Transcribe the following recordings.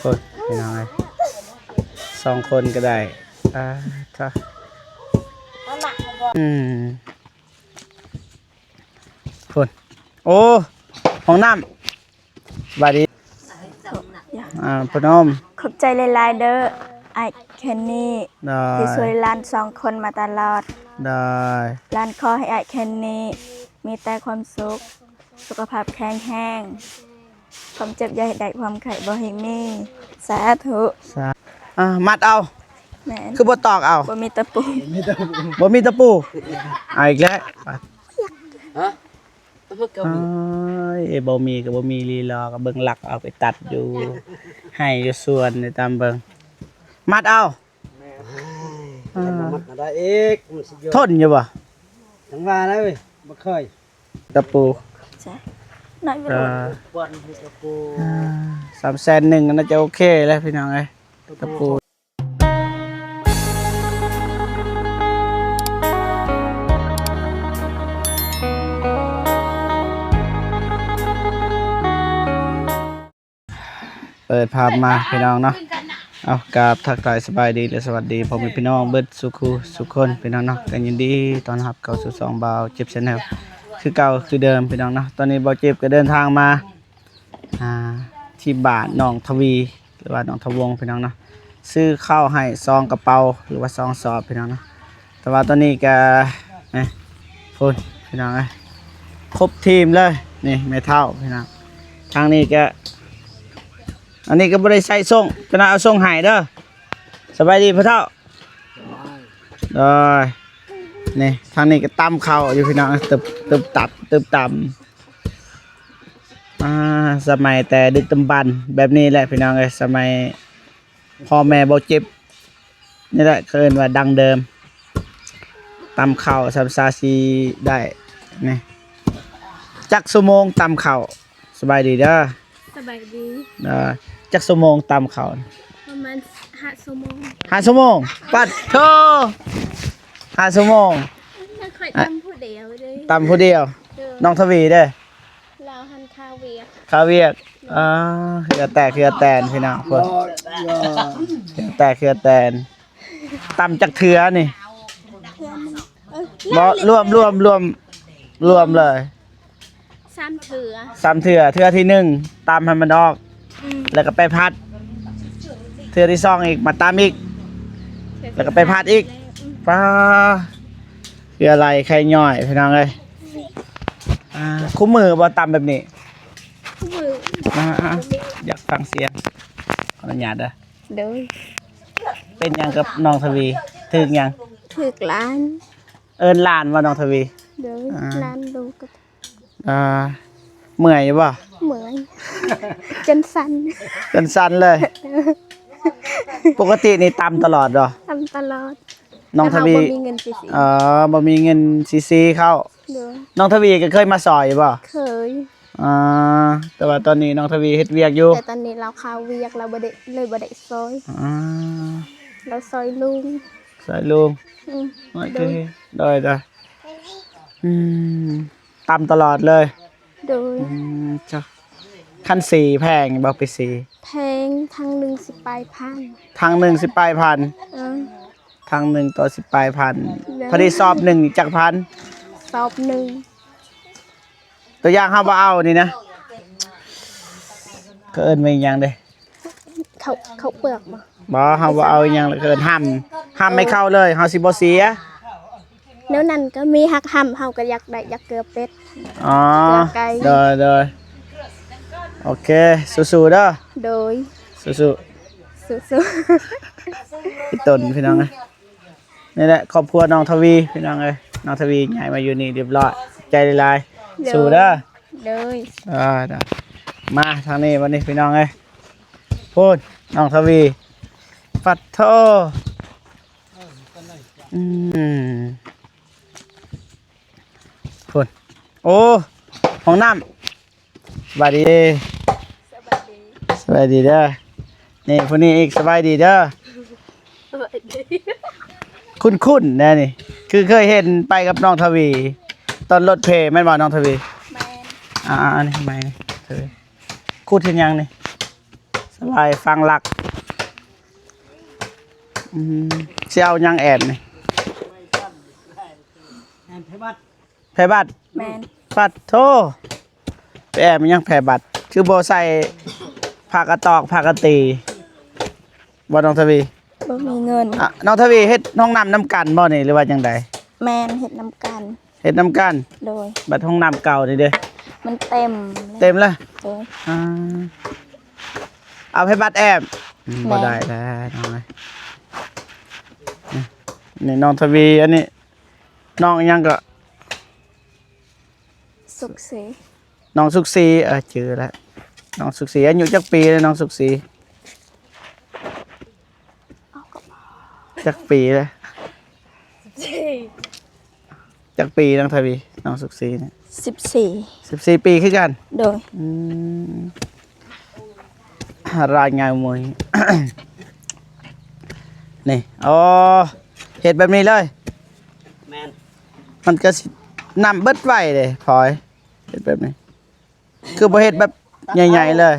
คนพี่น้องเลย2 คนก็ได้ถ้าคนโอ้ห้องน้ำบาดีพนมขอบใจหลายๆเด้อไอ้แคนนี่ที่ช่วยร้าน2 คนมาตลอดได้ร้านขอให้ไอ้แคนนี่มีแต่ความสุขสุขภาพแข็งแรงความเจ็บอย่าให้ได้ความไข้บ่ให้มีสาธุมัดเอาคือบ่ตอกเอาบ่มีตะปูบ่มีตะปูเอาอีกแล้วฮะบ่มีก็บ่มีลีลาก็เบิ่งหลักเอาไปตัดอยู่ให้อยู่ส่วนในตามเบิ่งมัดเอามัดได้อีกทนอยู่บ่ทั้งว่าแล้วเว้ยบ่เคยตะปูใช่น้อยบ่ปวนตะปู300,000น่าจะโอเคแล้วพี่น้องเอ้ยตะปูเปิดภาพมาพี่น้องเนาะเอากราบทักทายสบายดีและสวัสดีพ่อแม่พี่น้องเบิดสุขคนพี่น้องเนาะกันยินดีต้อนรับเข้าสู่ช่องบ่าวเจ็บ Channel คือเก่าคือเดิมพี่น้องเนาะตอนนี้บ่าวเจ็บก็เดินทางมาที่บ้านน้องทวีหรือว่าน้องทวงพี่น้องเนาะซื้อข้าวให้ซองกระเป๋าหรือว่าซองสอบพี่น้องเนาะแต่ว่าตอนนี้ก็พูดพี่น้องครบทีมเลยนี่แม่เฒ่าพี่น้องทางนี้ก็อันนี้ก็บริใส่ส่งก็น่าเอาส่งหายเด้อสบายดีพ่อเฒ่าได้นี่ทางนี้ก็ตำข้าวอยู่พี่น้องตึบต่ำสมัยแต่ดึกดำบรรพ์แบบนี้แหละพี่น้องเลยสมัยพ่อแม่บ่เจ็บนี่แหละเคินว่าดังเดิมตำข้าวซัมซาซีได้นี่จักชั่วโมงตำข้าวสบายดีเด้อสบายดีจักชั่วโมงตำข้าวประมาณ5 ชั่วโมง5 ชั่วโมงปัดโธ่5 ชั่วโมงไม่ค่อยตำผู้เดียวเลยตำผู้เดียวน้องทวีเด้อลาวหันข้าวเวียกเครือแตนพี่น้องพวกเครือแตนตำจักเถือนี่บ่รวมเลย3 เถือเถือที่1ตำให้มันออกแล้วก็ไปพัดเถือที่2อีกมาตำอีกแล้วก็ไปพัดอีกป้าคืออะไรใครย่อยพี่น้องเอ้ยคู่มือบ่ตำแบบนี้อยากฟังเสียงขออนุญาตเด้อเป็นยังกับน้องทวีถึกยังถึกล้านหลานว่าน้องทวีล้านดูกับเมื่อยอยู่บ่เมื่อยจนสั่นเลยปกตินี่ตำตลอดเหรอตำตลอดน้องทวีบ่มีเงินซีบ่มีเงินซีเข้าน้องทวีก็เคยมาสอยบ่เคยแต่ว่าตอนนี้น้องทวีเฮ็ดเวียกอยู่แต่ตอนนี้เราข้าวเวียกเราบ่ได้ซอยเราซอยลุงโอเคได้ตำตลอดเลยโดยจ้ะขั้นสีแพงบ่ไปสีแพงทาง1 10 ปลายพันทาง1 10 ปลายพันทาง1ต่อ10 ปลายพันพอดีสอบ1จักพันสอบ1ตัวอย่างเฮาบ่เอานี่นะก็เอิ้นว่าอีหยังเด้เขาเปลือกบ่เฮาบ่เอาอีหยังเลยเอิ้นห้ำไม่เข้าเลยเฮาสิบ่เสียแนวนั้นก็มีฮักห้ำเฮาก็อยากได้อยากเกลือเป็ดเด้อโอเคสู้ๆเด้อโดยสู้พี่ต้นพี่น้องนี่แหละครอบครัวน้องทวีพี่น้องน้องทวีย้ายมาอยู่นี่เรียบร้อยใจละลายสู้เด้อได้มาทางนี้วันนี้พี่น้องพูดน้องทวีฟัดโทพูดโอ้ห้องน้ำสบายดีเด้อนี่พวกนี้อีกสบายดีเด้อคุ้นๆนะนี่คือเคยเห็นไปกับน้องทวีตอนรถเพแม่นบ่น้องทวีแม่นนี่ทำไมนี่เธอคูดเห็นยังนี่ส สบายฟังหลักเสี่ยวยังแอนนี่ แอนเพบัด แพ้บัตร แมน ปัดโทไปแอบมันยังแพ้บัตรคือโบใส่ผ้ากระตอกผ้ากระตีบ่น้องทวี บ่มีเงิน อ่ะน้องทวีเฮ็ดห้องน้ำน้ำกันบ่นี่หรือว่าจังใด แมนเฮ็ดน้ำกัน เฮ็ดน้ำกัน โดย บัดห้องน้ำเก่านี่เด้อ มันเต็ม เต็มเลย โดย อ่าเอาให้บัตรแอบบ่ แม่ ได้แล้วน้องเอ้ยนี่น้องทวีอันนี้น้องยังก็ สุขสี น้องสุกศรีเจอแล้วน้องสุกศรีอายุจักปีเลยน้องสุกศรีจักปีเลยจักปีน้องทวีน้องสุกศรีเนี่ย 14 14 ปีคือกัน โดย อืมรายงานมวย นี่อ๋อเห็ดแบบนี้เลย แมน มันก็สินำเบิดไว้เลยพลอยเห็ดแบบนี้ คือบ่เห็ดแบบใหญ่ๆเลย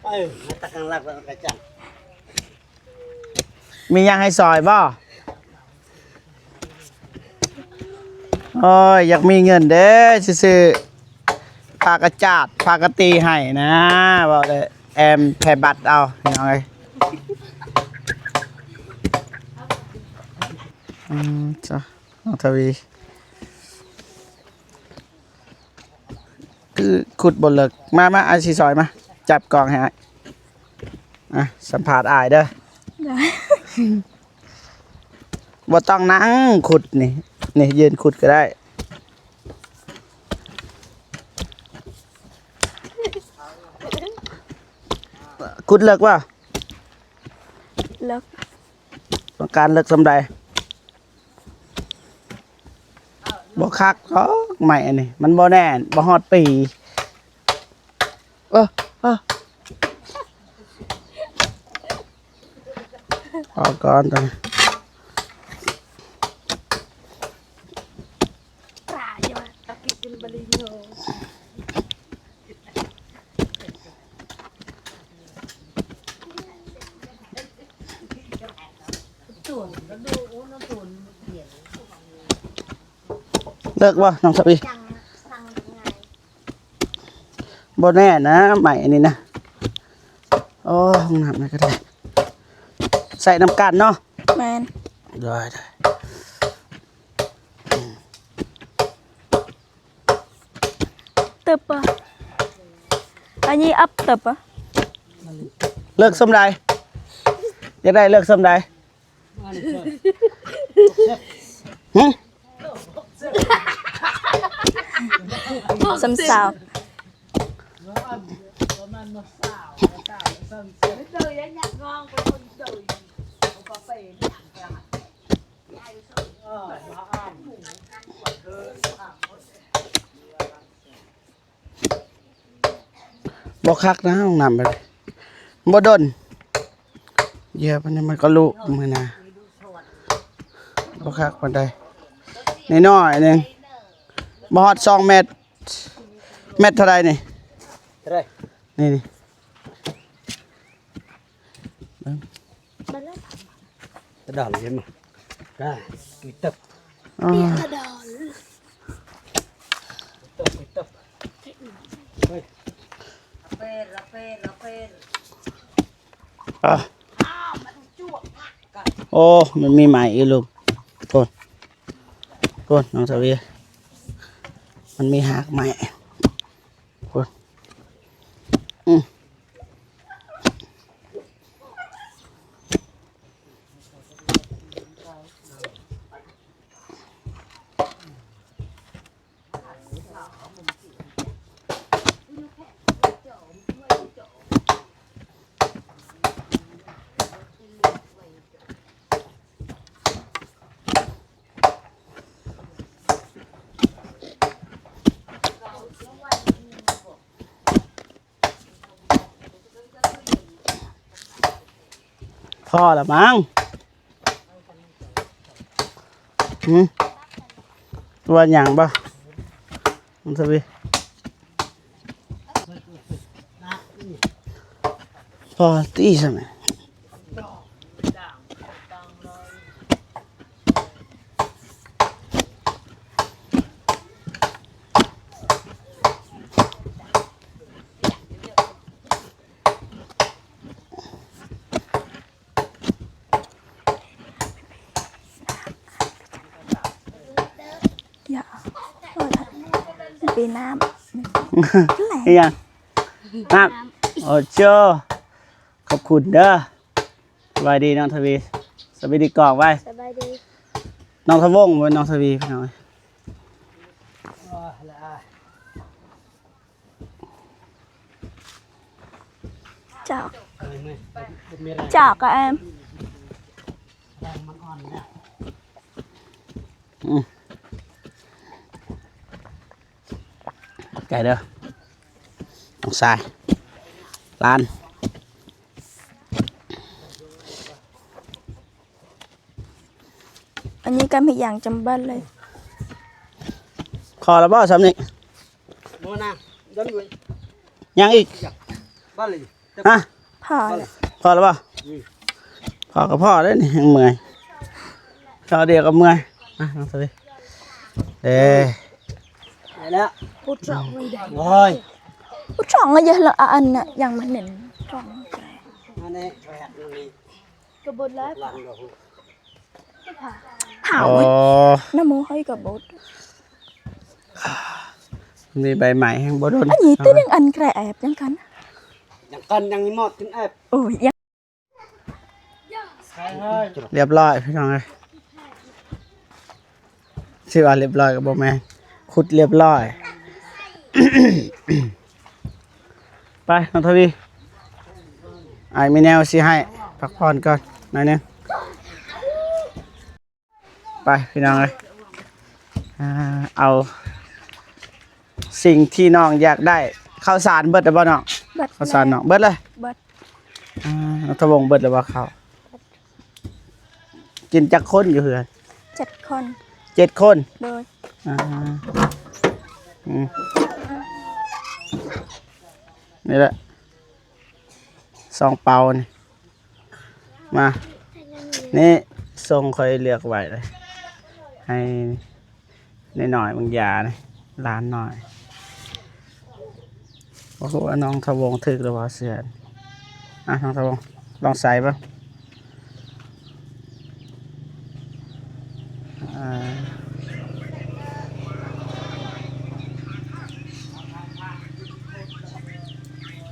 มาตะกังลักแล้วกระจัง มียังให้ซอยบ่โอ้ยอยากมีเงินเด้อซื้อๆพากระจาดพากระตีให้นะบอกเลยแอมแผ่บัตรเอาพี่น้องเอ้ยจ้ะน้องทวีคือขุดบนเลิกมาไอซีซอยมาจับกล่องให้อ้ายอ่ะสัมผัสอายเด้อ ได้ บ่ต้องนั่งขุดนี่ยืนขุดก็ได้ขุดเลิกว่า เลิก ต้องการเลิกสำใดบ่คักก็ใหม่อันนี้มันบ่แน่นบ่ฮอดปีเออพอก่อนตอนนี้เลิกว่าน้องสบีบ่แน่นะใหม่อันนี้นะโอ้ห้องน้ำนี่ก็ได้ใส่น้ำกันเนาะ แมน ได้ ตึบอ่ะอันนี้อัพตึบอ่ะ เลิกสำใดอยากได้เลิกสำใดหึ สำสาว บ่คักนะห้องน้ำไปเลยบ่ดนเยอะปานนี้มันก็ลุมือนะบ่คักปานใดน้อยๆหนึงบ่ฮอด2 เมตรเม็ดเท่าใดนี่ เท่าไหร นี่กระดาษเลยมั้ยได้ตุยตับ อ๋อ ตุยตับ อ่ะโอ้มันมีไหมอีกลูกโทษน้องสาวีมันมีหากไหมโทษพ่อละมั้งตัวอย่างป่ะมันสบี พอตีใช่ไหมอย่าโอ้ยมันปีน้ำแหละ นี่ยังนับโอ้เจ้าขอบคุณเด้อสบายดีน้องทวีสบายดีกรอกไว้ สบายดี น้องทวงไว้น้องทวีพี่น้อง chọc chọc các em ไก่เด้อน้องทรายลาน อันนี้ก็มีอย่างจำเป็นเลย ขอแล้วบ่สำนี่ โมนาย้อนอยู่ ยังอีก บ้านเลย ฮะ พอเลย พอแล้วบ่พอกับพ่อได้นี่ยังเมื่อยพอเดียวกับเมื่อยอ่ะน้องทวีเด้ ไปแล้ว พูดร้องไม่ได้ โอ้ย ผู้ช่องก็เยอะละอันน่ะอย่างมันเห็นช่อง อันนี้แหวนนี่ กระบดแล้ว หลังเรา เผา โอ้ น้ำมูให้กับบด มีใบใหม่แห่งบ่โดน อันนี้ตื้อยังอันแกระแอบยังกัน อย่างกันยังหมดขึ้นแอบ โอ้ยยัง เรียบร้อยพี่น้องเอ้ยชื่อว่าเรียบร้อยกับบ่แม่นขุดเรียบร้อย ไปน้องทวีไอ้มีแนวสิให้พักผ่อนก่อนหน่อยหนึงไปพี่น้องเอ้ยเอาสิ่งที่น้องอยากได้ข้าวสารเบิดแล้วบ่น้อง เบิด ข้าวสารน้องเบิดเลย เบิด น้องทวงเบิดแล้วบ่ข้าวกินจักคนอยู่เฮือน 7 คน 7 คน โดย อ่าอืมนี่แหละ2 เปานี่มา นี่ส่งคอยเลือกไว้เลย ให้ในหน่อยบางยานะร้านหน่อยโอ้โหน้องทวงถึกหรือว่าเสือนอ่ะน้องทวงลองใส่ป่ะอ่า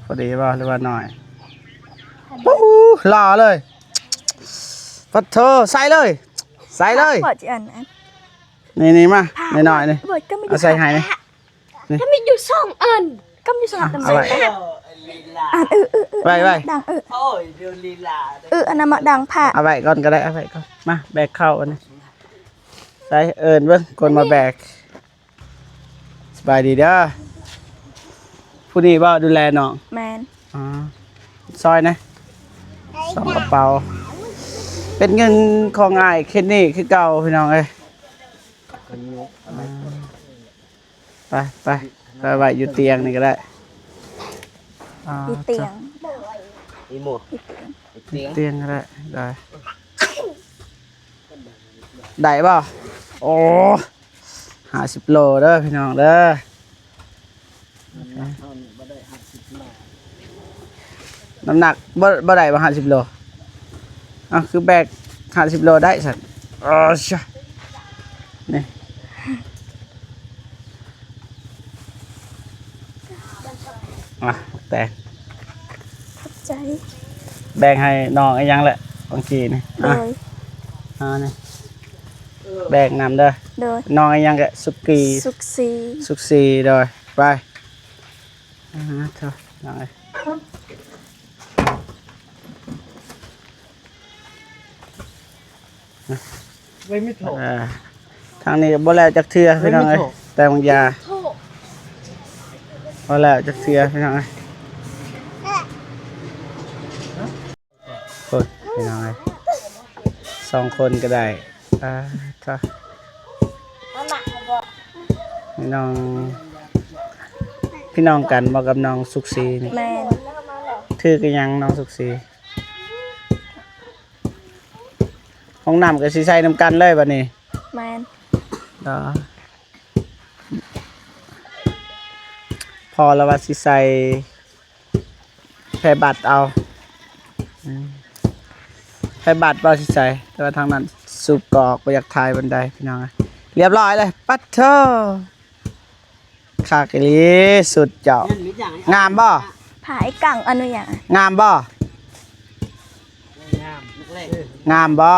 พอดีป่ะหรือว่าหน่อยโอ้โหหล่อเลยปัดเธอใส่เลย ใส่เลย เบิดจีอันนะ นี่มาในหน่อยนี่ เบิดก็ไม่ เอาใส่ให้นี่ ถ้ามีอยู่2 อัน ก็ไม่สนับตำ เอา แห ไว้ น่งอ่านไว้ดังโอ้ยเดือดลีลา อันนั้นมาดังผ่า เอาไว้ก่อนก็ได้เอาไว้ก่อนมาแบกเข้าอันนี้ใส่เอิญเบิ่งคนมาแบกสบายดีเด้อผู้นี้บ่ดูแลน้อง แมน อ๋อซอยนะสองกระเป๋าเป็นเงินของง่ายแค่นี้คือเก่าพี่น้องเอ้ยไปไปไว้อยู่เตียงนี่ก็ได้อ่า มีเตียง อีโม มีเตียง เตียง เตียงก็ได้ได้เปล่าโอ้50 โลเด้อพี่น้องเด้อน้ำหนักบ่ได้บ่50 โลอ่ะคือแบก50 โลได้สัตว์อ๋อชะนี่อ่ะแต่ ใจ แบ่งให้น้องไอ้ยังแหละบางทีนี่ โด อ่ะ ย นี่แบ่งนำเด้อ โดย น้องไอ้ยังแกสุกี้ สุกซี สุกซีโดยไปเถอะน้องเอ้ย ไม่มีโถ ทางนี้บ่แล้วจักเทื่อพี่น้องเอ้ยแต่บางยา โทษ บ่แล้วจักเทื่อพี่น้องเอ้ยคนพี่น้องเอ้ย2 คนก็ได้เถอะพี่น้อง พี่น้องกันบ่กับน้องสุขศรีนี่ แม่น ถือกันยังน้องสุขศรีห้องน้ำก็สิใช้นำกันเลยบัดนี้ แม่น เนาะพอแล้วว่าสิใส่แพร่บัตรเอาแพร่บัตรบ่สิใส่แต่ว่าทางนั้นสูบกอกบ่อยากถ่ายบันไดพี่น้องเรียบร้อยเลยปัดเถอะคากอีหลีสุดเจ้า นั่นมีอย่าง งามบ่ ผายกังอนุญาต งามบ่ งามลูกเล็ก งามบ่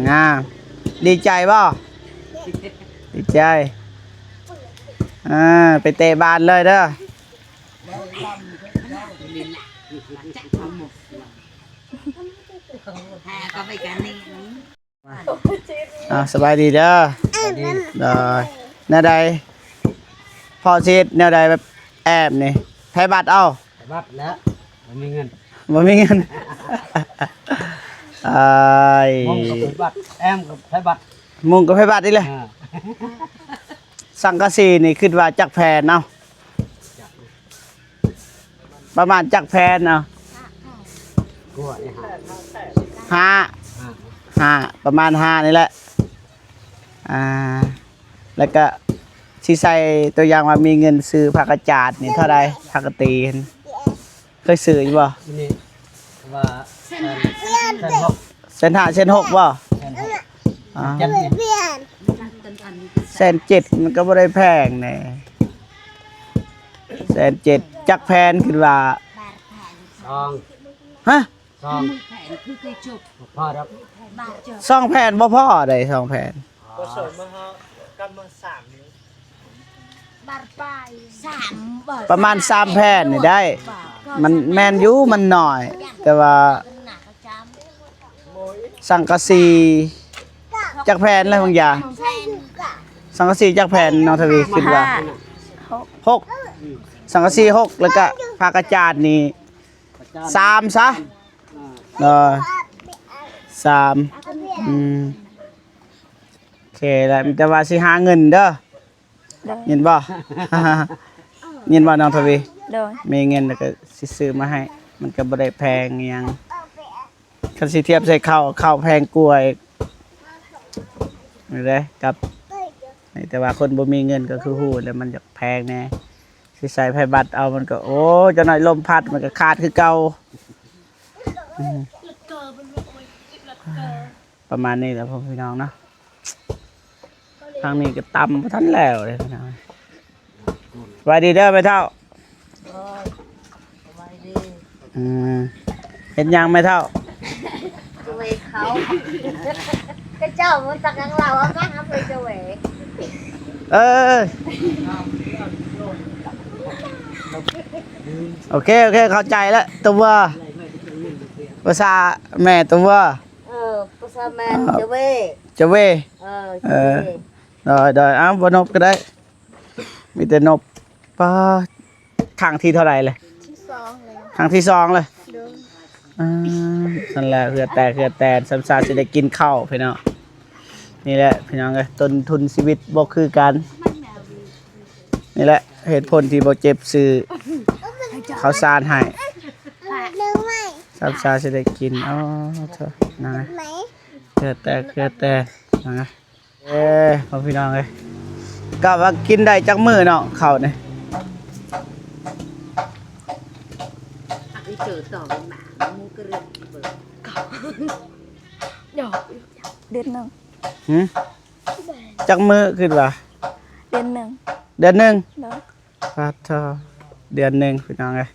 งามดีใจบ่ดีใจไปเตะบานเลยเด้อสบายดีเด้อได้แนวใดพอสิแนวใดแบบแอบนี่ไผบัตรเอา บัตรแล้วมันมีเงิน บ่มีเงินอ้าย มงกับบัตรแอมกับใช้บัตร มุงกับไผบัตรนี่แหละ อ่า สังกะสีนี่คิดว่าจักแพนเนาะประมาณจักแพนเนาะ กลัวนี่ฮะ ห้า อ่า ห้าประมาณห้านี่แหละแล้วก็ที่ใส่ตัวอย่างว่ามีเงินซื้อผักกระจาดนี่เท่าไรผักกระตีนเคยซื้ออยู่บ่ ทีนี้ว่าเส้นหก เส้นห้าเส้นหกบ่ เส้นหก อ่า เจ็ดนี่ เส้นเจ็ดมันก็บ่ได้แพงแน่เส้นเจ็ดจักแพนคิดว่า ซอง ฮะ ซองพ่อครับ สองแผ่นบ่พอได้สองแผ่น ก็สม ประมาณ3แผ่นนี่ได้ มันแม่นอยู่มันหน่อย แต่ว่าสังกะสีจักแผ่นอะไรบางอย่างสังกะสีจักแผ่นน้องทวีคิดว่า 5 6สังกะสี6แล้วก็ผ้ากระจาดนี่3ซะ3โอเคแล้วแต่ว่าสิหาเงินเด้อ โดย ยินบ่ ยินบ่น้องทวี โดย มีเงินแล้วก็สิซื้อมาให้ มันก็บ่ได้แพงอิหยังคันสิเทียบใส่ข้าวแพงกว่าอีกนี่เด้กับนี่แต่ว่าคนบ่มีเงินก็คือฮู้แล้วมันจะแพงแน่สิใส่ไผบัตรเอามันก็โอ้จักหน่อยลมพัดมันก็ขาดคือเก่าประมาณนี้แหละพ่อพี่น้องเนาะทางนี้ก็ตำบ่ทันแล้วเลยพี่น้องสวัสดีเด้อแม่เฒ่าเห็นยังแม่เฒ่า เวเขาก็เจ้ามันตักยังเราก็ทำไปจะเว เออโอเคเข้าใจแล้วตัวภาษาแม่ตัว ภาษาแมนจะเว จะเว จะเว ได้อ้าวบนบก็ได้ มีแต่นบป้าทางที่เท่าไหร่เลย ที่สองแล้ว ทางที่สองเลย เดิน นั่นแหละเหือแต่สำสาจะได้กินข้าวพี่น้องนี่แหละพี่น้องเลยต้นทุนชีวิตบ่คือกันนี่แหละเหตุผลที่บ่เจ็บซื้อข้าวสารให้สำสาจะได้กินอ๋อเถอะนะเหือแต่นะพ่อพี่น้องเลยก็ว่ากินได้จักมื้อเนาะข้าวนี่ เดือนหนึ่ง จักมื้อขึ้นว่า เดือนหนึ่ง เดือนหนึ่ง โดย ครับเธอเดือนหนึ่งพี่น้องเลย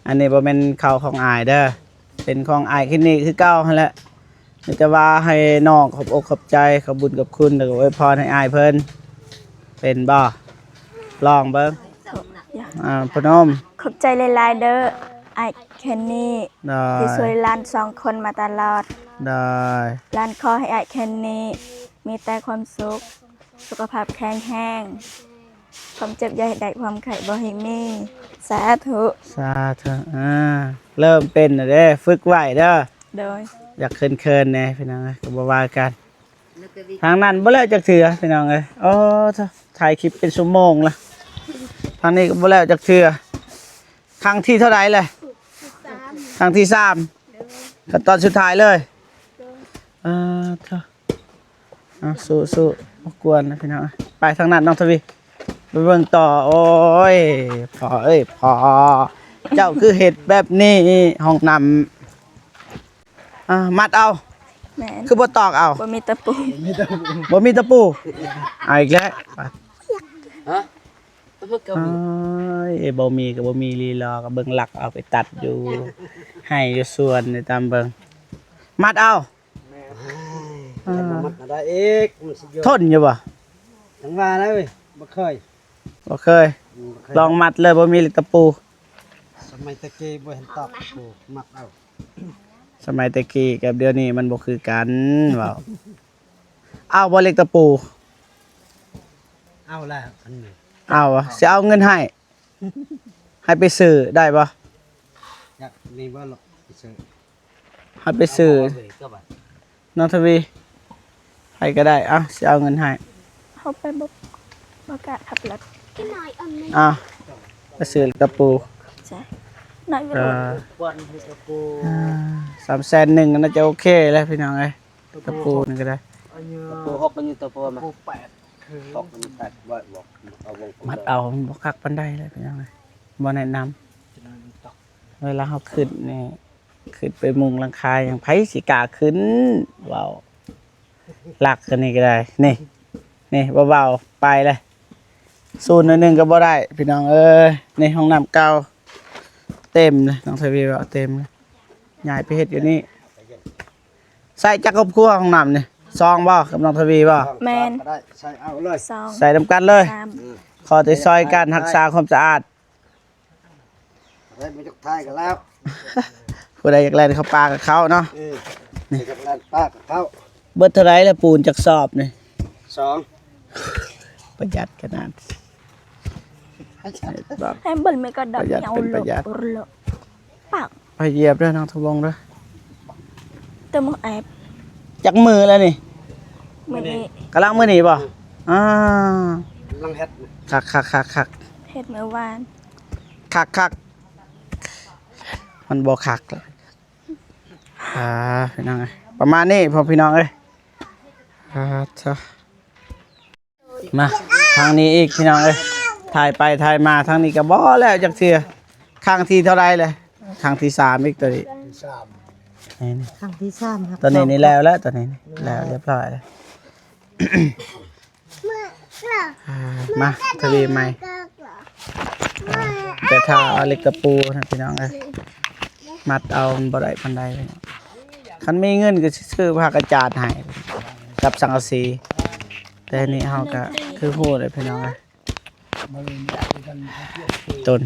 อันนี้บ่เป็นข้าวของอายเด้อเป็นของอายคลินิกคือเก่าหั่นแหละมีแต่ว่าให้น้องขอบอกขอบใจขอบบุญกับคุณแล้วก็อวยพรให้อายเพิ่นเป็นบ่ลองเบิ่งพนม ขอบใจหลายๆเด้อไอ้แคนนี่ ได้ ที่ช่วยหลาน2 คนมาตลอด ได้ หลานขอให้ไอ้แคนนี่มีแต่ความสุข สุขภาพแข็งแรงความเจ็บอย่าให้ได้ความไข้บ่ให้มีสาธุ สาธุเริ่มเป็นแล้วเด้อฝึกไว้เด้อ โดย อยากเคินๆแน่พี่น้องเอ้ยก็บ่ว่ากันทางนั้นบ่แล้วจักเทื่อพี่น้องเอ้ยโอ้เถอะ ถ่ายคลิปเป็นชั่วโมงละทางนี้ก็บ่แล้วจักเทื่อครั้งที่เท่าไหร่เลยครั้งที่3ก็ตอนสุดท้ายเลยเถอะสู้ๆบ่กวนนะพี่น้องไปทางนั้นน้องทวีไปเบิ่งต่อโอ้ยพอเจ้าคือเห็ดแบบนี้ห้องน้ำมัดเอา แม่น คือบ่ตอกเอา บ่มีตะปู บ่มีตะปูเอาอีกแล้ว ฮะตัวเก่า บ่มีก็บ่มีลีลอก็เบิ่งหลักเอาไปตัดอยู่ให้อยู่ส่วนในตามเบิ่งมัดเอา มันมาได้อีกมันสิอยู่ ทนอยู่บ่ จังว่านะเว้ยบ่เคย บ่เคยลองมัดเลยบ่มีตะปู สมัยตะกี้บ่เห็นตอกโอ้มักเอา สมัยตะกี้กับเดี๋ยวนี้มันบ่คือกันว้าวเอาบ่เล็กตะปู เอาแล้วอันนี้ เอาวะสิเอาเงินให้ไปซื้อได้บ่ อยากนี่บ่หรอกไปซื้อ ให้ไปซื้อ เอาไปก็บ่ น้องทวีให้ก็ได้สิเอาเงินให้ เฮาไปบ่กล้าขับรถ ไปซื้อตะปู จ้ะน้อยไป เอ โลด อ ควันให้ตะปู 300,000น่าจะโอเคแล้วพี่น้องเอ้ยตะปูนี่ก็ได้ ตะปูหกมันอยู่ตะปูมาตอกมันแปดบ่บอกเอาวง มัดเอามันบ่คักปานใดเลยพี่น้องเอ้ยบ่แนะนำเวลาเฮาขึ้นนี่ขึ้นไปมุงหลังคาอย่างไผสิกล้าขึ้นว้าวลักกันนี่ก็ได้นี่เบาๆไปเลยสูนนึงก็บ่ได้พี่น้องเอ้ยในห้องน้ำเก่าเต็มเลยน้องทวีว่าเต็มเลยย้ายไปเฮ็ดอยู่นี่ใส่จักรครอบครัวห้องน้ำนี่ซองบ่กับน้องทวีบ่ แม่น ได้ใส่เอาเลย 2 ใส่นํกันเลย 3 ขอแต่ซอยกันรักษาความสะอาด ได้มาจกท้ายกันแล้ว ผู้ใดอยากแล่นเข้าป่ากับเขาเนาะ นี่จากร้านป้ากับเขา เบิดเท่าไหร่แล้วปูนจักสอบนี่ 2 ประหยัดขนาดบอก ให้เบิ่นไม่ก็ดอก ประหยัด เอา เป็น โล ประหยัด โลปาก ไปเหยียบด้วยน้องทวงด้วย เต็มแอบ จักมือแล้วนี่ มื้อนี้ กำลังมือหนีป่ะลังเฮ็ด คัก เฮ็ดมื้อวาน มันบ่คักเลยพี่น้องเอ้ยประมาณนี้พอพี่น้องเอ้ยเถอะมาทางนี้อีกพี่น้องเอ้ยถ่ายไปถ่ายมาทางนี้ก็บ่แล้วจักเทื่อข้างที่เท่าไรเลยข้างที่3อีกตัวนี้นี่ ครั้งที่3ครับ ตัวนี้นี่แล้วตัวนี้นี่แล้วเรียบร้อยแล้วมาทวีใหม่แต่ถ้าเอาเหล็กตะปูนะพี่น้องเอ้ยมัดเอาบ่ได้ปานใดเลยคันมีเงินก็สิซื้อผ้ากระจาดให้กับสังกะสีแต่นี่เฮาก็คือพูดเลยพี่น้องเอ้ยต้น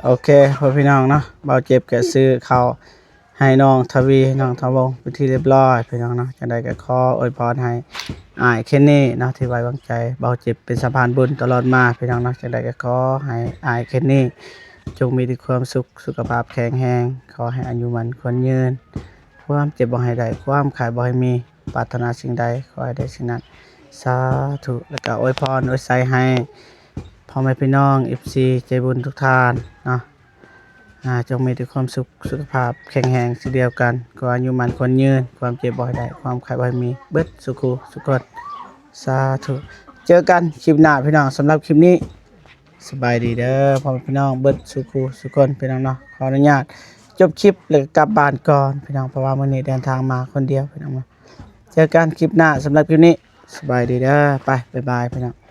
โอเคพอพี่น้องเนาะเบาเจ็บก็ซื้อข้าวให้น้องทวีน้องทวงเป็นที่เรียบร้อยพี่น้องเนาะจังได๋ก็ขออวยพรให้อ้ายเคนนี่เนาะที่ไว้วางใจเบาเจ็บเป็นสะพานบุญตลอดมาพี่น้องเนาะจังได๋ก็ขอให้อ้ายเคนนี่จงมีแต่ความสุขสุขภาพแข็งแรงขอให้อายุมันควรยืนความเจ็บบ่ให้ได้ความขายบ่ให้มีปรารถนาสิ่งใดขอให้ได้สิ่งนั้นสาธุแล้วก็อวยพรอวยใส่ให้พ่อแม่พี่น้อง FC ใจบุญทุกท่านเนาะจงมีแต่ความสุขสุขภาพแข็งแรงเช่นเดียวกันขออายุมันควรยืนความเจ็บบ่ให้ได้ความขายบ่ให้มีเบิดสุขสุขคนสาธุเจอกันคลิปหน้าพี่น้องสำหรับคลิปนี้สบายดีเด้อพ่อแม่พี่น้องเบิดสุขสุขคนพี่น้องเนาะขออนุญาตจบคลิปแล้วก็กลับบ้านก่อนพี่น้องเพราะว่ามื้อนี้เดินทางมาคนเดียวพี่น้องเจอกันคลิปหน้าสำหรับคลิปนี้สบายดีเด้อไปบ๊ายบายพี่น้อง